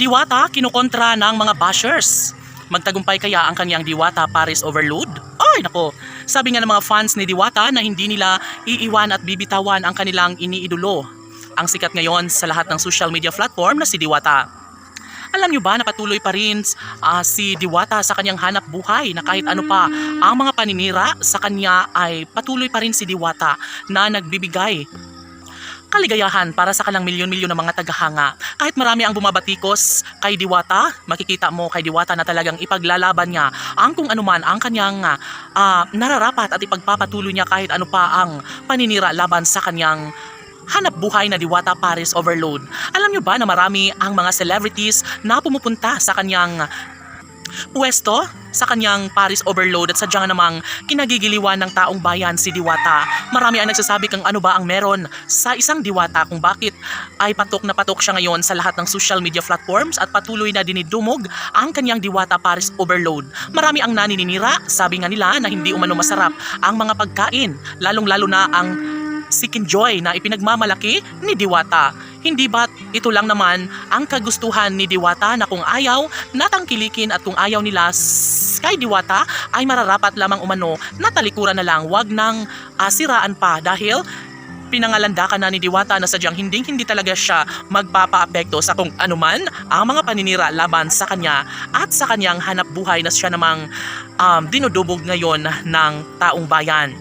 Diwata kinukontra ng mga bashers. Magtagumpay kaya ang kanyang Diwata Paris Overload? Ay nako, sabi nga ng mga fans ni Diwata na hindi nila iiwan at bibitawan ang kanilang iniidolo. Ang sikat ngayon sa lahat ng social media platform na si Diwata. Alam nyo ba na patuloy pa rin si Diwata sa kanyang hanap buhay na kahit ano pa ang mga paninira sa kanya ay patuloy pa rin si Diwata na nagbibigay kaligayahan para sa kanang milyon-milyon ng mga tagahanga. Kahit marami ang bumabatikos kay Diwata, makikita mo kay Diwata na talagang ipaglalaban niya ang kung anuman ang kanyang nararapat at ipagpapatuloy niya kahit ano pa ang paninira laban sa kanyang hanap buhay na Diwata Paris Overload. Alam nyo ba na marami ang mga celebrities na pumupunta sa kanyang pwesto, sa kanyang Paris Overload at sadyang namang kinagigiliwan ng taong bayan si Diwata. Marami ang nagsasabi kung ano ba ang meron sa isang Diwata kung bakit ay patok na patok siya ngayon sa lahat ng social media platforms at patuloy na dinidumog ang kanyang Diwata Paris Overload. Marami ang naninira, sabi nga nila na hindi umano masarap ang mga pagkain, lalong-lalo na ang Chicken Joy na ipinagmamalaki ni Diwata. Hindi ba't ito lang naman ang kagustuhan ni Diwata na kung ayaw natangkilikin at kung ayaw nila kay Diwata ay mararapat lamang umano na talikuran na lang, wag nang siraan pa dahil pinangalandakan na ni Diwata na sadyang hindi talaga siya magpapaapekto sa kung anuman ang mga paninira laban sa kanya at sa kanyang hanap buhay na siya namang dinudubog ngayon ng taong bayan.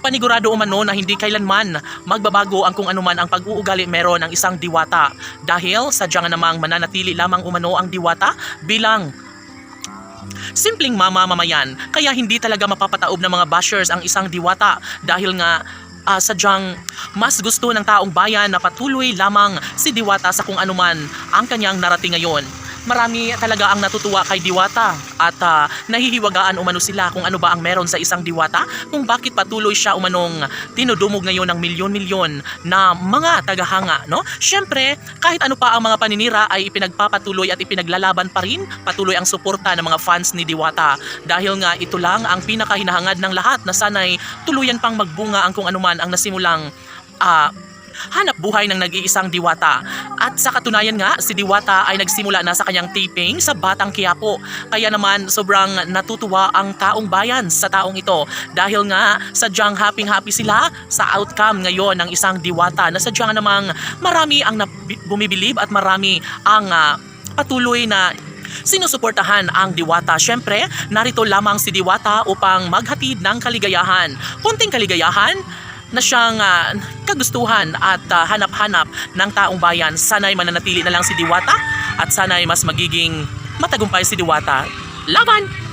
Panigurado umano na hindi kailanman magbabago ang kung anuman ang pag-uugali meron ng isang Diwata dahil sadyang namang mananatili lamang umano ang Diwata bilang simpleng mamamayan, kaya hindi talaga mapapataob ng mga bashers ang isang Diwata dahil nga sadyang mas gusto ng taong bayan na patuloy lamang si Diwata sa kung anuman ang kanyang narating ngayon. Marami talaga ang natutuwa kay Diwata at nahihiwagaan umano sila kung ano ba ang meron sa isang Diwata, kung bakit patuloy siya umanong tinudumog ngayon ng milyon-milyon na mga tagahanga, no? Syempre, kahit ano pa ang mga paninira ay ipinagpapatuloy at ipinaglalaban pa rin, patuloy ang suporta ng mga fans ni Diwata dahil nga ito lang ang pinakahinahangad ng lahat na sana'y tuluyan pang magbunga ang kung anuman ang nasimulang hanap buhay ng nag-iisang Diwata. At sa katunayan nga, si Diwata ay nagsimula na sa kanyang taping sa Batang Quiapo. Kaya naman sobrang natutuwa ang taong bayan sa taong ito dahil nga sadyang happy sila sa outcome ngayon ng isang Diwata na sadyang namang marami ang bumibilib at marami ang patuloy na sinusuportahan ang Diwata. Syempre, narito lamang si Diwata upang maghatid ng kaligayahan. Kunting kaligayahan na siyang kagustuhan at hanap-hanap ng taong bayan. Sana'y mananatili na lang si Diwata at sana'y mas magiging matagumpay si Diwata. Laban!